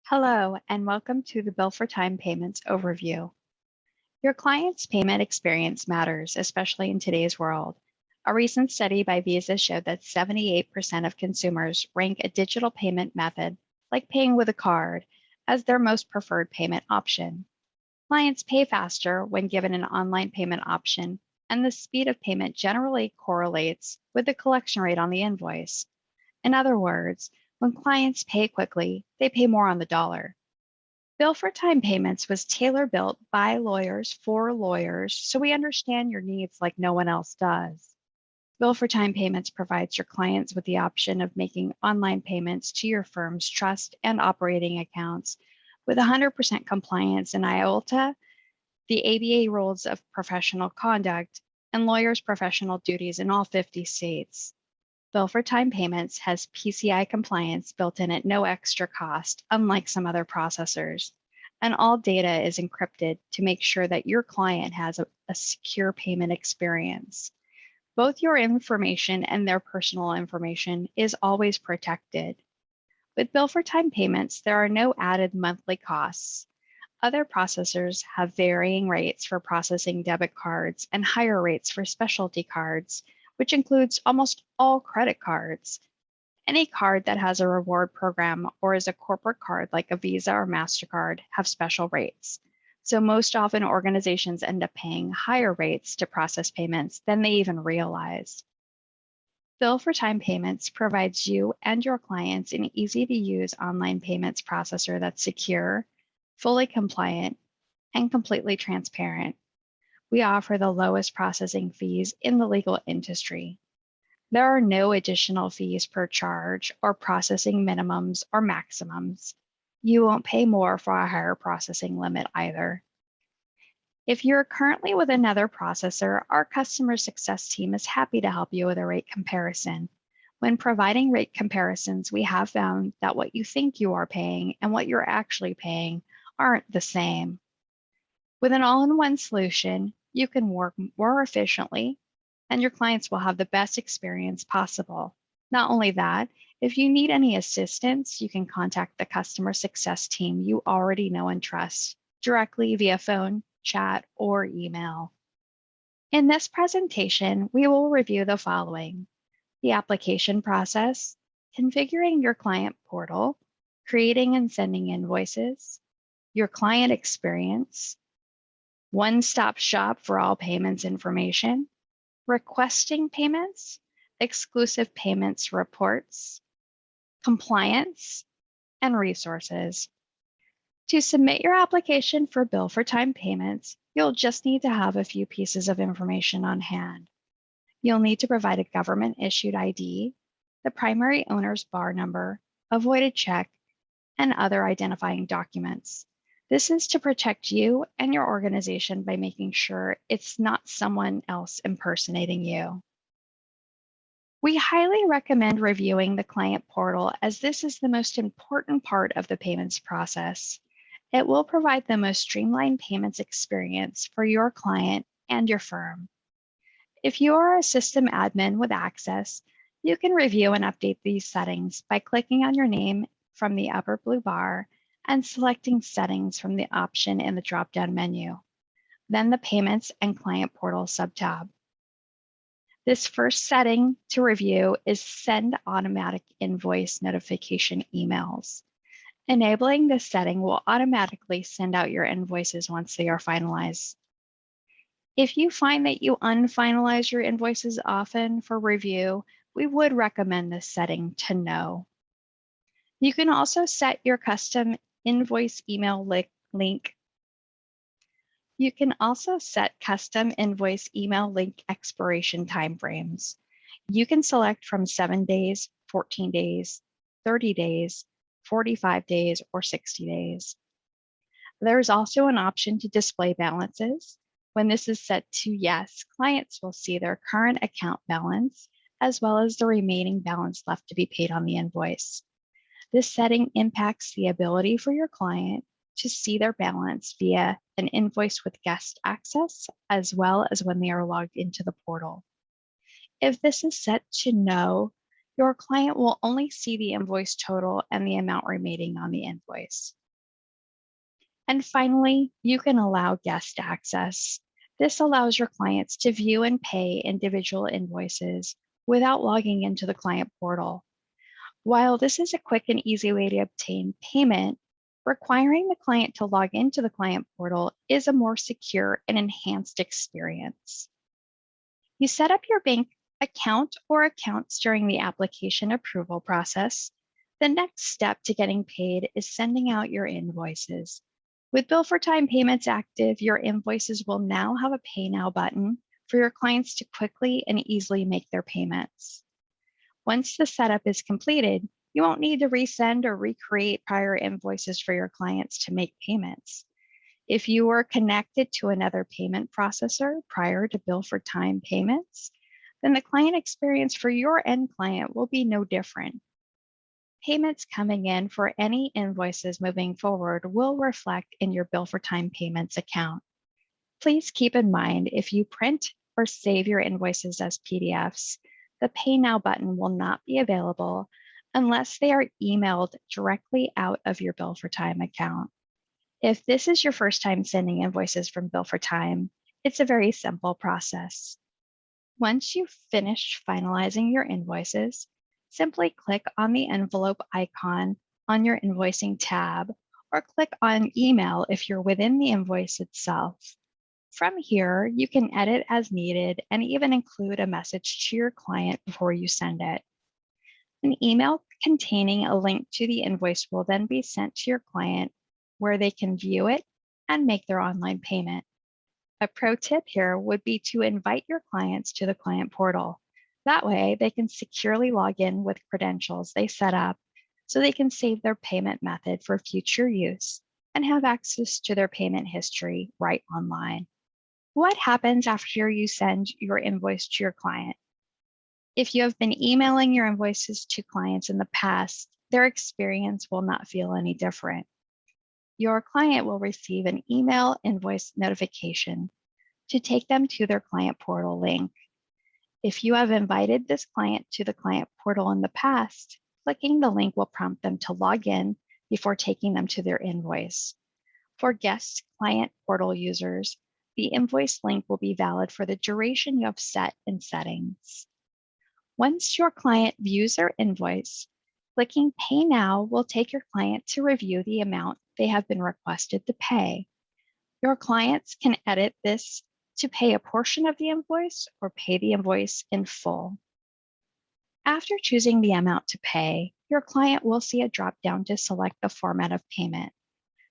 Hello, and welcome to the Bill4Time Payments overview. Your client's payment experience matters, especially in today's world. A recent study by Visa showed that 78% of consumers rank a digital payment method, like paying with a card, as their most preferred payment option. Clients pay faster when given an online payment option, and the speed of payment generally correlates with the collection rate on the invoice. In other words, when clients pay quickly, they pay more on the dollar. Bill4Time Payments was tailor-built by lawyers for lawyers, so we understand your needs like no one else does. Bill4Time Payments provides your clients with the option of making online payments to your firm's trust and operating accounts with 100% compliance in IOLTA, the ABA rules of professional conduct, and lawyers' professional duties in all 50 states. Bill4Time Payments has PCI compliance built in at no extra cost, unlike some other processors. And all data is encrypted to make sure that your client has a secure payment experience. Both your information and their personal information is always protected. With Bill4Time Payments, there are no added monthly costs. Other processors have varying rates for processing debit cards and higher rates for specialty cards, which includes almost all credit cards. Any card that has a reward program or is a corporate card like a Visa or MasterCard have special rates. So most often organizations end up paying higher rates to process payments than they even realize. Bill4Time Payments provides you and your clients an easy-to-use online payments processor that's secure, fully compliant, and completely transparent. We offer the lowest processing fees in the legal industry. There are no additional fees per charge or processing minimums or maximums. You won't pay more for a higher processing limit either. If you're currently with another processor, our customer success team is happy to help you with a rate comparison. When providing rate comparisons, we have found that what you think you are paying and what you're actually paying aren't the same. With an all-in-one solution, you can work more efficiently, and your clients will have the best experience possible. Not only that, if you need any assistance, you can contact the customer success team you already know and trust directly via phone, chat, or email. In this presentation, we will review the following: the application process, configuring your client portal, creating and sending invoices, your client experience, one-stop shop for all payments information, requesting payments, exclusive payments reports, compliance, and resources. To submit your application for Bill4Time Payments, you'll just need to have a few pieces of information on hand. You'll need to provide a government-issued ID, the primary owner's bar number, a voided check, and other identifying documents. This is to protect you and your organization by making sure it's not someone else impersonating you. We highly recommend reviewing the client portal, as this is the most important part of the payments process. It will provide the most streamlined payments experience for your client and your firm. If you are a system admin with access, you can review and update these settings by clicking on your name from the upper blue bar and selecting Settings from the option in the drop-down menu, then the Payments and Client Portal subtab. This first setting to review is Send Automatic Invoice Notification Emails. Enabling this setting will automatically send out your invoices once they are finalized. If you find that you unfinalize your invoices often for review, we would recommend this setting to No. You can also set your custom invoice email link. You can also set custom invoice email link expiration timeframes. You can select from 7 days, 14 days, 30 days, 45 days, or 60 days. There is also an option to display balances. When this is set to yes, clients will see their current account balance as well as the remaining balance left to be paid on the invoice. This setting impacts the ability for your client to see their balance via an invoice with guest access, as well as when they are logged into the portal. If this is set to no, Your client will only see the invoice total and the amount remaining on the invoice. And finally, you can allow guest access. This allows your clients to view and pay individual invoices without logging into the client portal. While this is a quick and easy way to obtain payment, requiring the client to log into the client portal is a more secure and enhanced experience. You set up your bank account or accounts during the application approval process. The next step to getting paid is sending out your invoices. With Bill4Time Payments active, your invoices will now have a Pay Now button for your clients to quickly and easily make their payments. Once the setup is completed, you won't need to resend or recreate prior invoices for your clients to make payments. If you were connected to another payment processor prior to Bill4Time Payments, then the client experience for your end client will be no different. Payments coming in for any invoices moving forward will reflect in your Bill4Time Payments account. Please keep in mind, if you print or save your invoices as PDFs, the Pay Now button will not be available unless they are emailed directly out of your Bill4Time account. If this is your first time sending invoices from Bill4Time, it's a very simple process. Once you've finished finalizing your invoices, simply click on the envelope icon on your invoicing tab, or click on Email if you're within the invoice itself. From here, you can edit as needed and even include a message to your client before you send it. An email containing a link to the invoice will then be sent to your client, where they can view it and make their online payment. A pro tip here would be to invite your clients to the client portal. That way, they can securely log in with credentials they set up so they can save their payment method for future use and have access to their payment history right online. What happens after you send your invoice to your client? If you have been emailing your invoices to clients in the past, their experience will not feel any different. Your client will receive an email invoice notification to take them to their client portal link. If you have invited this client to the client portal in the past, clicking the link will prompt them to log in before taking them to their invoice. For guest client portal users, the invoice link will be valid for the duration you have set in settings. Once your client views their invoice, clicking Pay Now will take your client to review the amount they have been requested to pay. Your clients can edit this to pay a portion of the invoice or pay the invoice in full. After choosing the amount to pay, your client will see a drop-down to select the format of payment: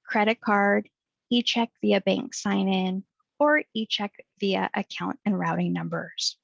credit card, e-check via bank sign-in, or e-check via account and routing numbers.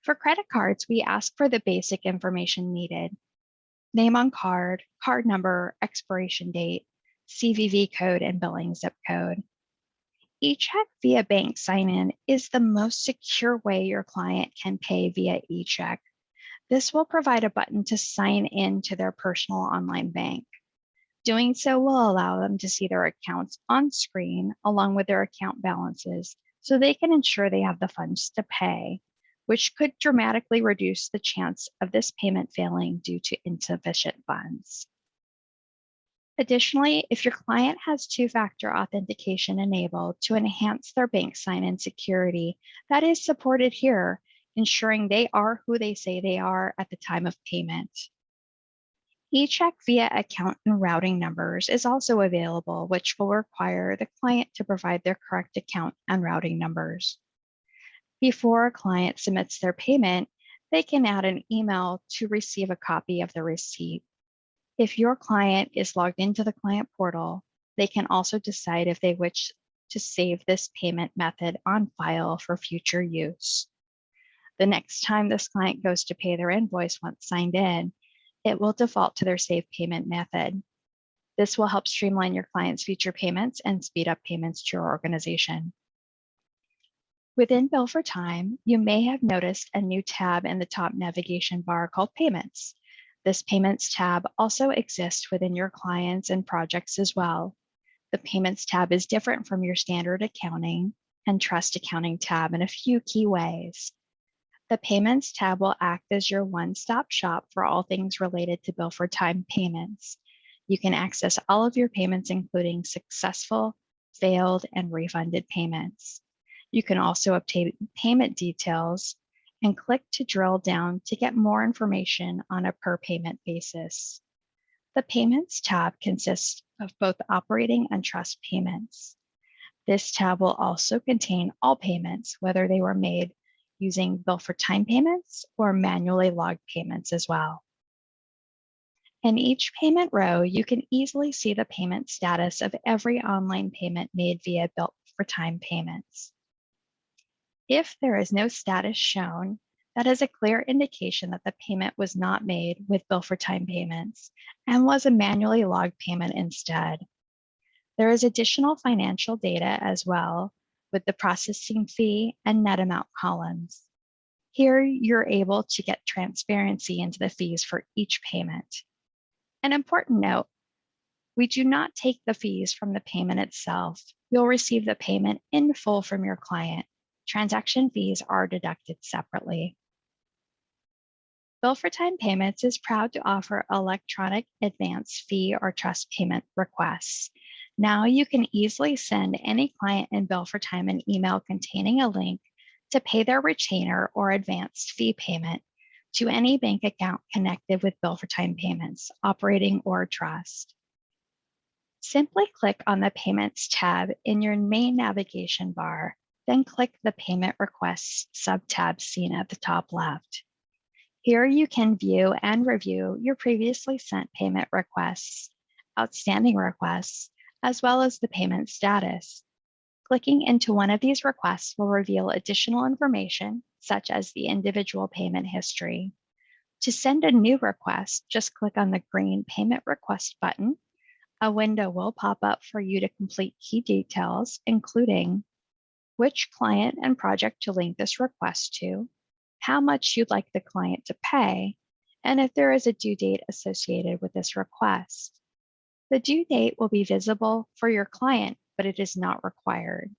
For credit cards, we ask for the basic information needed: name on card, card number, expiration date, CVV code, and billing zip code. E-check via bank sign-in is the most secure way your client can pay via e-check. This will provide a button to sign in to their personal online bank. Doing so will allow them to see their accounts on screen along with their account balances, so they can ensure they have the funds to pay, which could dramatically reduce the chance of this payment failing due to insufficient funds. Additionally, if your client has two-factor authentication enabled to enhance their bank sign-in security, that is supported here, ensuring they are who they say they are at the time of payment. E-check via account and routing numbers is also available, which will require the client to provide their correct account and routing numbers. Before a client submits their payment, they can add an email to receive a copy of the receipt. If your client is logged into the client portal, they can also decide if they wish to save this payment method on file for future use. The next time this client goes to pay their invoice once signed in, it will default to their saved payment method. This will help streamline your client's future payments and speed up payments to your organization. Within Bill4Time, you may have noticed a new tab in the top navigation bar called Payments. This Payments tab also exists within your clients and projects as well. The Payments tab is different from your standard accounting and trust accounting tab in a few key ways. The Payments tab will act as your one-stop shop for all things related to Bill4Time payments. You can access all of your payments, including successful, failed, and refunded payments. You can also obtain payment details and click to drill down to get more information on a per payment basis. The Payments tab consists of both operating and trust payments. This tab will also contain all payments, whether they were made using Bill4Time payments or manually logged payments as well. In each payment row, you can easily see the payment status of every online payment made via Bill4Time payments. If there is no status shown, that is a clear indication that the payment was not made with Bill4Time payments and was a manually logged payment instead. There is additional financial data as well with the processing fee and net amount columns. Here, you're able to get transparency into the fees for each payment. An important note, we do not take the fees from the payment itself. You'll receive the payment in full from your client. Transaction fees are deducted separately. Bill4Time Payments is proud to offer electronic advance fee or trust payment requests. Now you can easily send any client in Bill4Time an email containing a link to pay their retainer or advanced fee payment to any bank account connected with Bill4Time Payments, operating or trust. Simply click on the Payments tab in your main navigation bar, then click the Payment Requests sub-tab seen at the top left. Here you can view and review your previously sent payment requests, outstanding requests, as well as the payment status. Clicking into one of these requests will reveal additional information, such as the individual payment history. To send a new request, just click on the green Payment Request button. A window will pop up for you to complete key details, including which client and project to link this request to, how much you'd like the client to pay, and if there is a due date associated with this request. The due date will be visible for your client, but it is not required.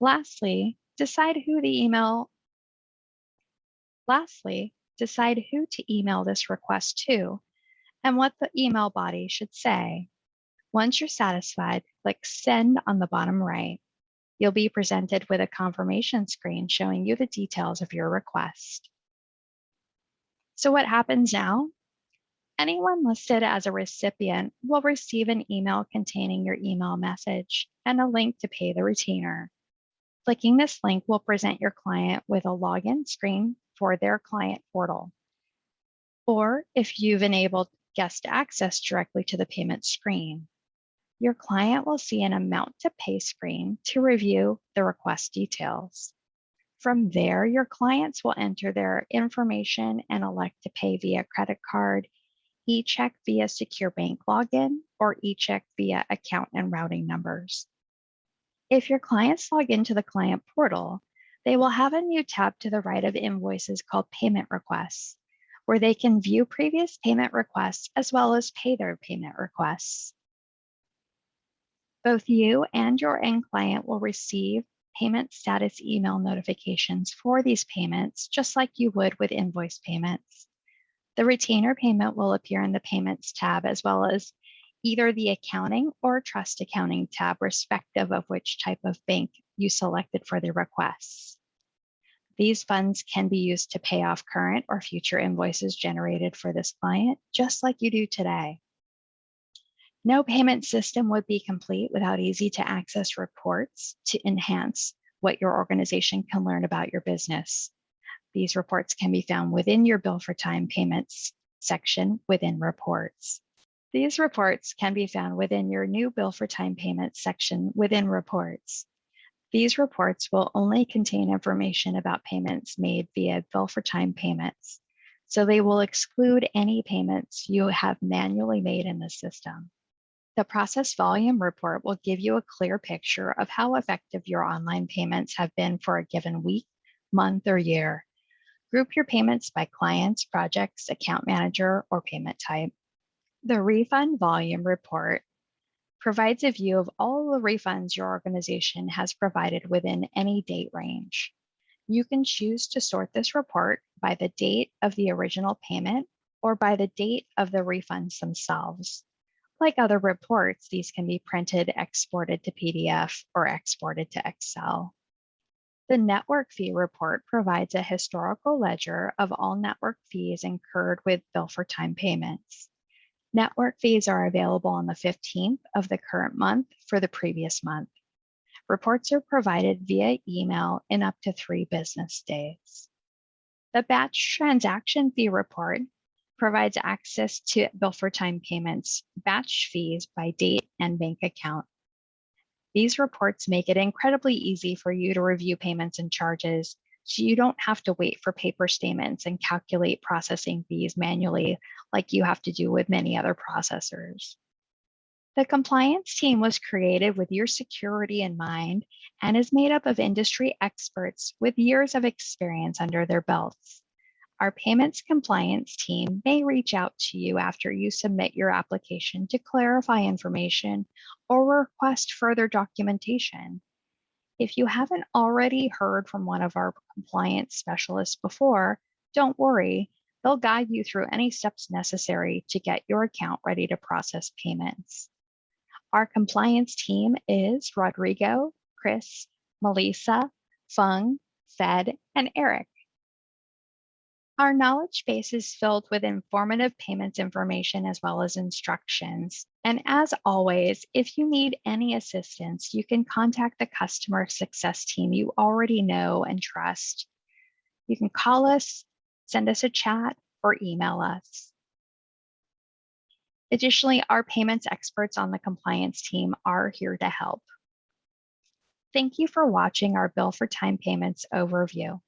Lastly, decide who to email this request to and what the email body should say. Once you're satisfied, click Send on the bottom right. You'll be presented with a confirmation screen showing you the details of your request. So what happens now? Anyone listed as a recipient will receive an email containing your email message and a link to pay the retainer. Clicking this link will present your client with a login screen for their client portal. Or if you've enabled guest access directly to the payment screen, your client will see an amount to pay screen to review the request details. From there, your clients will enter their information and elect to pay via credit card, e-check via secure bank login, or e-check via account and routing numbers. If your clients log into the client portal, they will have a new tab to the right of Invoices called Payment Requests, where they can view previous payment requests as well as pay their payment requests. Both you and your end client will receive payment status email notifications for these payments, just like you would with invoice payments. The retainer payment will appear in the Payments tab, as well as either the Accounting or Trust Accounting tab, respective of which type of bank you selected for the requests. These funds can be used to pay off current or future invoices generated for this client, just like you do today. No payment system would be complete without easy-to-access reports to enhance what your organization can learn about your business. These reports can be found within your Bill4Time Payments section within Reports. These reports can be found within your new Bill4Time Payments section within Reports. These reports will only contain information about payments made via Bill4Time Payments, so they will exclude any payments you have manually made in the system. The Process Volume Report will give you a clear picture of how effective your online payments have been for a given week, month, or year. Group your payments by clients, projects, account manager, or payment type. The Refund Volume Report provides a view of all the refunds your organization has provided within any date range. You can choose to sort this report by the date of the original payment or by the date of the refunds themselves. Like other reports, these can be printed, exported to PDF, or exported to Excel. The network fee report provides a historical ledger of all network fees incurred with Bill4Time payments. Network fees are available on the 15th of the current month for the previous month. Reports are provided via email in up to 3 business days. The batch transaction fee report provides access to Bill4Time payments batch fees by date and bank account. These reports make it incredibly easy for you to review payments and charges, so you don't have to wait for paper statements and calculate processing fees manually like you have to do with many other processors. The compliance team was created with your security in mind and is made up of industry experts with years of experience under their belts. Our payments compliance team may reach out to you after you submit your application to clarify information or request further documentation. If you haven't already heard from one of our compliance specialists before, don't worry. They'll guide you through any steps necessary to get your account ready to process payments. Our compliance team is Rodrigo, Chris, Melissa, Fung, Fed, and Eric. Our knowledge base is filled with informative payments information as well as instructions. And as always, if you need any assistance, you can contact the customer success team you already know and trust. You can call us, send us a chat, or email us. Additionally, our payments experts on the compliance team are here to help. Thank you for watching our Bill4Time Payments overview.